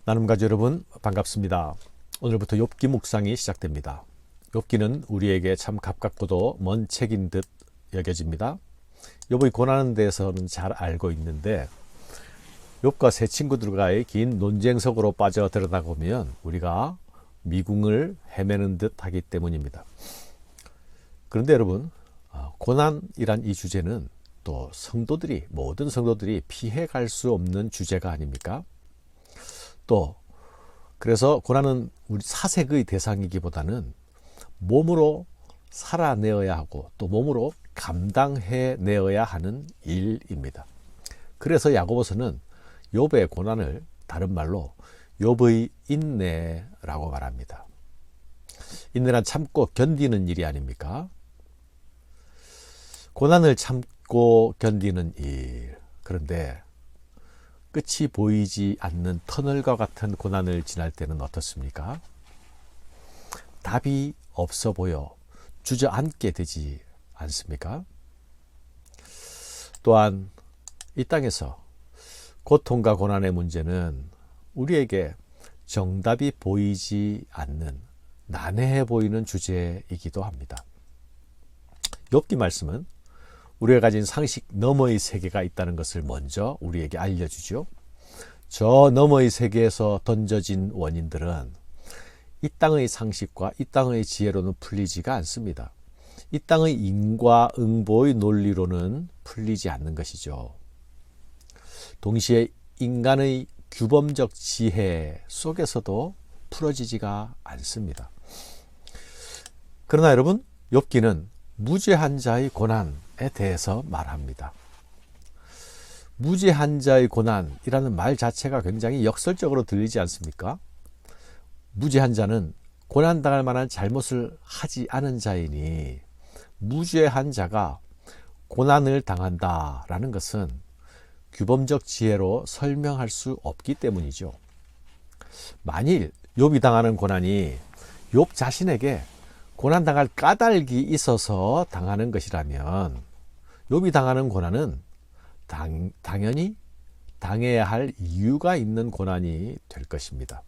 나눔가족 여러분 반갑습니다. 오늘부터 욥기 묵상이 시작됩니다. 욥기는 우리에게 참 가깝고도 먼 책인 듯 여겨집니다. 욥의 고난에 대해서는 잘 알고 있는데 욥과 세 친구들과의 긴 논쟁 속으로 빠져 들여다보면 우리가 미궁을 헤매는 듯 하기 때문입니다. 그런데 여러분, 고난이란 이 주제는 또 모든 성도들이 피해갈 수 없는 주제가 아닙니까? 또 그래서 고난은 우리 사색의 대상이기보다는 몸으로 살아내어야 하고 또 몸으로 감당해내어야 하는 일입니다. 그래서 야고보서는 욥의 고난을 다른 말로 욥의 인내라고 말합니다. 인내란 참고 견디는 일이 아닙니까? 고난을 참고 견디는 일. 그런데 끝이 보이지 않는 터널과 같은 고난을 지날 때는 어떻습니까? 답이 없어 보여 주저앉게 되지 않습니까? 또한 이 땅에서 고통과 고난의 문제는 우리에게 정답이 보이지 않는 난해해 보이는 주제이기도 합니다. 욥기 말씀은 우리가 가진 상식 너머의 세계가 있다는 것을 먼저 우리에게 알려주죠. 저 너머의 세계에서 던져진 원인들은 이 땅의 상식과 이 땅의 지혜로는 풀리지가 않습니다. 이 땅의 인과응보의 논리로는 풀리지 않는 것이죠. 동시에 인간의 규범적 지혜 속에서도 풀어지지가 않습니다. 그러나 여러분, 욥기는 무죄한 자의 고난에 대해서 말합니다. 무죄한 자의 고난이라는 말 자체가 굉장히 역설적으로 들리지 않습니까? 무죄한 자는 고난당할 만한 잘못을 하지 않은 자이니 무죄한 자가 고난을 당한다라는 것은 규범적 지혜로 설명할 수 없기 때문이죠. 만일 욥이 당하는 고난이 욥 자신에게 고난당할 까닭이 있어서 당하는 것이라면 욥이 당하는 고난은 당연히 당해야 할 이유가 있는 고난이 될 것입니다.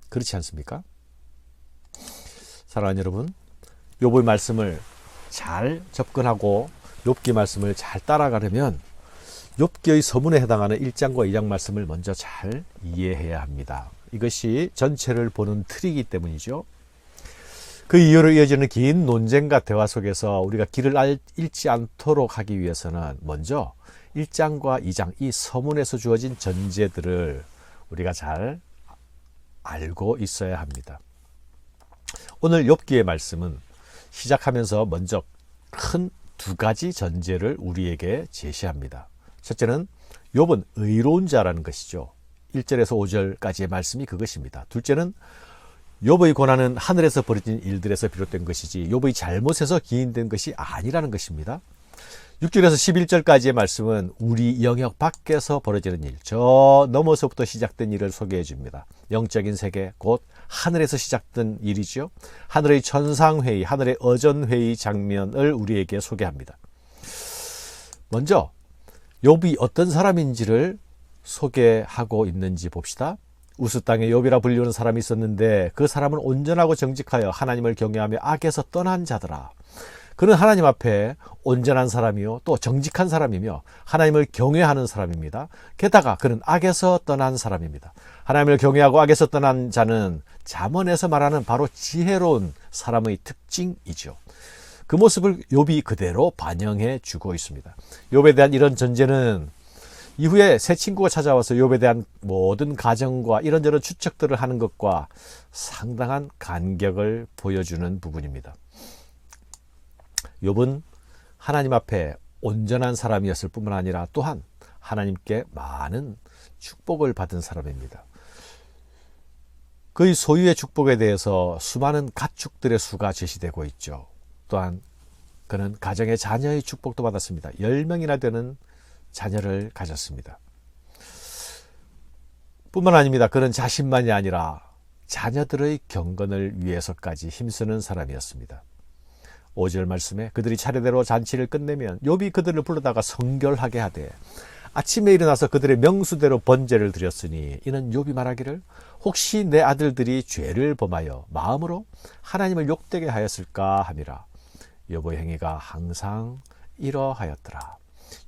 그렇지 않습니까? 사랑하는 여러분, 욥의 말씀을 잘 접근하고 욥기 말씀을 잘 따라가려면 욥기의 서문에 해당하는 1장과 2장 말씀을 먼저 잘 이해해야 합니다. 이것이 전체를 보는 틀이기 때문이죠. 그 이후로 이어지는 긴 논쟁과 대화 속에서 우리가 길을 잃지 않도록 하기 위해서는 먼저 1장과 2장 이 서문에서 주어진 전제들을 우리가 잘 알고 있어야 합니다. 오늘 욥기의 말씀은 시작하면서 먼저 큰 두 가지 전제를 우리에게 제시합니다. 첫째는 욥은 의로운 자라는 것이죠. 1절에서 5절까지의 말씀이 그것입니다. 둘째는 욥의 고난은 하늘에서 벌어진 일들에서 비롯된 것이지 욥의 잘못에서 기인된 것이 아니라는 것입니다. 6절에서 11절까지의 말씀은 우리 영역 밖에서 벌어지는 일, 저 넘어서부터 시작된 일을 소개해 줍니다. 영적인 세계, 곧 하늘에서 시작된 일이죠. 하늘의 천상회의, 하늘의 어전회의 장면을 우리에게 소개합니다. 먼저 욥이 어떤 사람인지를 소개하고 있는지 봅시다. 우스 땅에 욥이라 불리우는 사람이 있었는데 그 사람은 온전하고 정직하여 하나님을 경외하며 악에서 떠난 자더라. 그는 하나님 앞에 온전한 사람이요 또 정직한 사람이며 하나님을 경외하는 사람입니다. 게다가 그는 악에서 떠난 사람입니다. 하나님을 경외하고 악에서 떠난 자는 잠언에서 말하는 바로 지혜로운 사람의 특징이죠. 그 모습을 욥이 그대로 반영해 주고 있습니다. 욥에 대한 이런 전제는 이후에 새 친구가 찾아와서 욥에 대한 모든 가정과 이런저런 추측들을 하는 것과 상당한 간격을 보여주는 부분입니다. 욥은 하나님 앞에 온전한 사람이었을 뿐만 아니라 또한 하나님께 많은 축복을 받은 사람입니다. 그의 소유의 축복에 대해서 수많은 가축들의 수가 제시되고 있죠. 또한 그는 가정의 자녀의 축복도 받았습니다. 10명이나 되는 자녀를 가졌습니다. 뿐만 아닙니다. 그는 자신만이 아니라 자녀들의 경건을 위해서까지 힘쓰는 사람이었습니다. 5절 말씀에 그들이 차례대로 잔치를 끝내면 욥이 그들을 불러다가 성결하게 하되 아침에 일어나서 그들의 명수대로 번제를 드렸으니 이는 욥이 말하기를 혹시 내 아들들이 죄를 범하여 마음으로 하나님을 욕되게 하였을까 함이라. 욥의 행위가 항상 이러하였더라.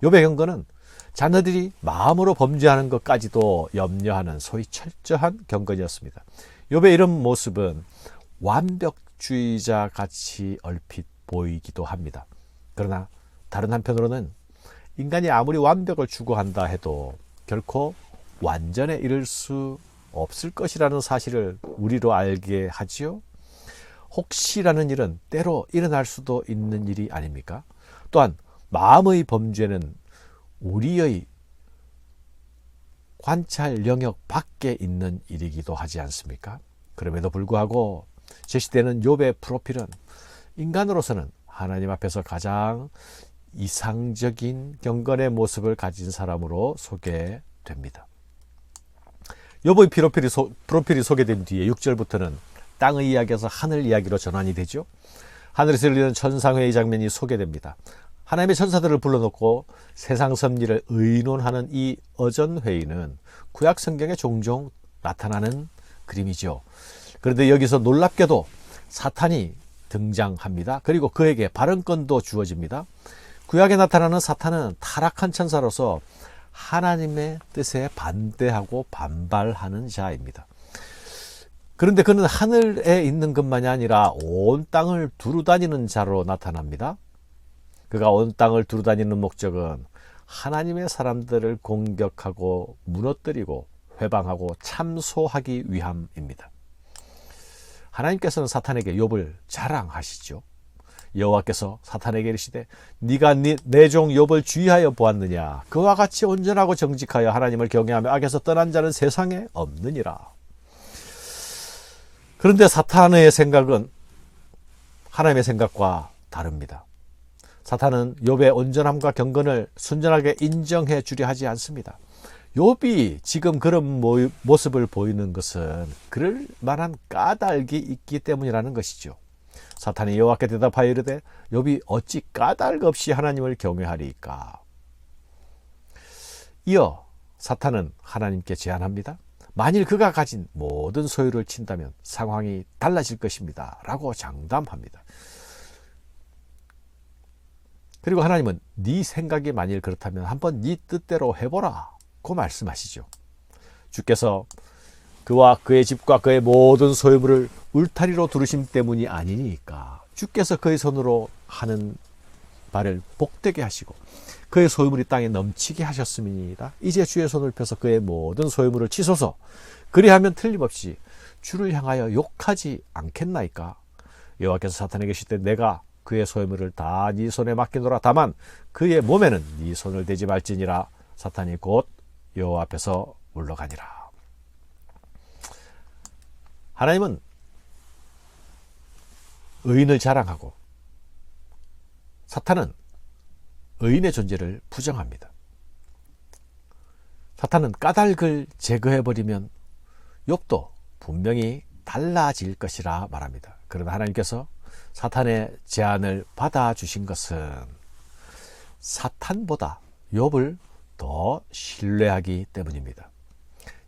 욥의 경건은 자녀들이 마음으로 범죄하는 것까지도 염려하는 소위 철저한 경건이었습니다. 욥의 이런 모습은 완벽주의자 같이 얼핏 보이기도 합니다. 그러나 다른 한편으로는 인간이 아무리 완벽을 추구한다 해도 결코 완전에 이를 수 없을 것이라는 사실을 우리로 알게 하지요. 혹시라는 일은 때로 일어날 수도 있는 일이 아닙니까? 또한 마음의 범죄는 우리의 관찰 영역 밖에 있는 일이기도 하지 않습니까? 그럼에도 불구하고 제시되는 욥의 프로필은 인간으로서는 하나님 앞에서 가장 이상적인 경건의 모습을 가진 사람으로 소개됩니다. 욥의 프로필이 소개된 뒤에 6절부터는 땅의 이야기에서 하늘 이야기로 전환이 되죠. 하늘에서 열리는 천상회의 장면이 소개됩니다. 하나님의 천사들을 불러놓고 세상 섭리를 의논하는 이 어전회의는 구약 성경에 종종 나타나는 그림이죠. 그런데 여기서 놀랍게도 사탄이 등장합니다. 그리고 그에게 발언권도 주어집니다. 구약에 나타나는 사탄은 타락한 천사로서 하나님의 뜻에 반대하고 반발하는 자입니다. 그런데 그는 하늘에 있는 것만이 아니라 온 땅을 두루다니는 자로 나타납니다. 그가 온 땅을 두루다니는 목적은 하나님의 사람들을 공격하고 무너뜨리고 회방하고 참소하기 위함입니다. 하나님께서는 사탄에게 욥을 자랑하시죠. 여호와께서 사탄에게 이르시되 네가 내 종 욥을 주의하여 보았느냐. 그와 같이 온전하고 정직하여 하나님을 경외하며 악에서 떠난 자는 세상에 없느니라. 그런데 사탄의 생각은 하나님의 생각과 다릅니다. 사탄은 욥의 온전함과 경건을 순전하게 인정해 주려 하지 않습니다. 욥이 지금 그런 모습을 보이는 것은 그럴 만한 까닭이 있기 때문이라는 것이죠. 사탄이 여호와께 대답하여 이르되 욥이 어찌 까닭 없이 하나님을 경외하리까. 이어 사탄은 하나님께 제안합니다. 만일 그가 가진 모든 소유를 친다면 상황이 달라질 것입니다 라고 장담합니다. 그리고 하나님은 네 생각이 만일 그렇다면 한번 네 뜻대로 해보라 고 말씀하시죠. 주께서 그와 그의 집과 그의 모든 소유물을 울타리로 두르심 때문이 아니니까 주께서 그의 손으로 하는 바를 복되게 하시고 그의 소유물이 땅에 넘치게 하셨음이니이다. 이제 주의 손을 펴서 그의 모든 소유물을 치소서. 그리하면 틀림없이 주를 향하여 욕하지 않겠나이까. 여호와께서 사탄에게 이르시되 내가 그의 소유물을 다 네 손에 맡기노라. 다만 그의 몸에는 네 손을 대지 말지니라. 사탄이 곧 여호와 앞에서 물러가니라. 하나님은 의인을 자랑하고 사탄은 의인의 존재를 부정합니다. 사탄은 까닭을 제거해버리면 욥도 분명히 달라질 것이라 말합니다. 그러나 하나님께서 사탄의 제안을 받아주신 것은 사탄보다 욥을 더 신뢰하기 때문입니다.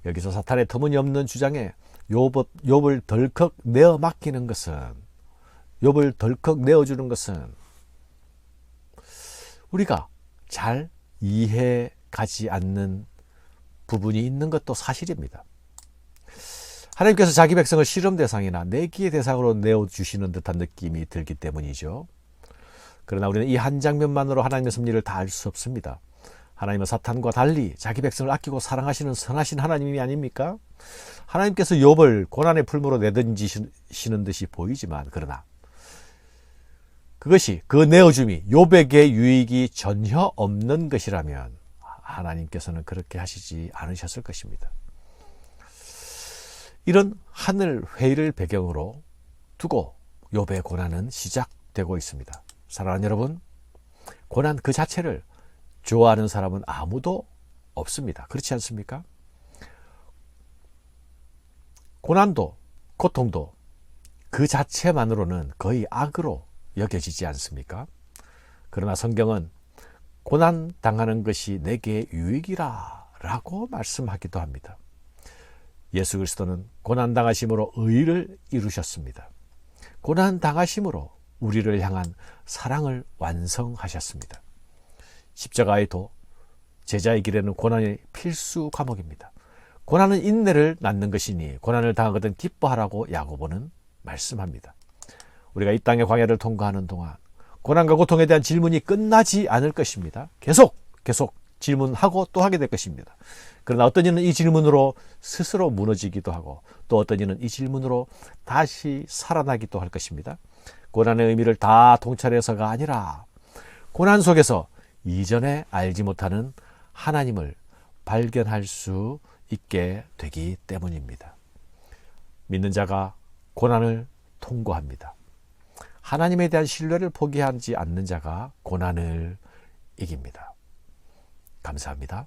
여기서 사탄의 터무니없는 주장에 욥을 덜컥 내어 맡기는 것은, 욥을 덜컥 내어주는 것은 우리가 잘 이해 가지 않는 부분이 있는 것도 사실입니다. 하나님께서 자기 백성을 실험 대상이나 내기의 대상으로 내어주시는 듯한 느낌이 들기 때문이죠. 그러나 우리는 이 한 장면만으로 하나님의 섭리를 다 알 수 없습니다. 하나님은 사탄과 달리 자기 백성을 아끼고 사랑하시는 선하신 하나님이 아닙니까? 하나님께서 욥을 고난의 풀무로 내던지시는 듯이 보이지만, 그러나 그것이, 그 내어줌이 욥에게 유익이 전혀 없는 것이라면 하나님께서는 그렇게 하시지 않으셨을 것입니다. 이런 하늘 회의를 배경으로 두고 욥의 고난은 시작되고 있습니다. 사랑하는 여러분, 고난 그 자체를 좋아하는 사람은 아무도 없습니다. 그렇지 않습니까? 고난도, 고통도 그 자체만으로는 거의 악으로 여겨지지 않습니까? 그러나 성경은 고난 당하는 것이 내게 유익이라 라고 말씀하기도 합니다. 예수 그리스도는 고난 당하심으로 의를 이루셨습니다. 고난 당하심으로 우리를 향한 사랑을 완성하셨습니다. 십자가의 도, 제자의 길에는 고난이 필수 과목입니다. 고난은 인내를 낳는 것이니 고난을 당하거든 기뻐하라고 야고보는 말씀합니다. 우리가 이 땅의 광야를 통과하는 동안 고난과 고통에 대한 질문이 끝나지 않을 것입니다. 계속 질문하고 또 하게 될 것입니다. 그러나 어떤 이는 이 질문으로 스스로 무너지기도 하고 또 어떤 이는 이 질문으로 다시 살아나기도 할 것입니다. 고난의 의미를 다 통찰해서가 아니라 고난 속에서 이전에 알지 못하는 하나님을 발견할 수 있게 되기 때문입니다. 믿는 자가 고난을 통과합니다. 하나님에 대한 신뢰를 포기하지 않는 자가 고난을 이깁니다. 감사합니다.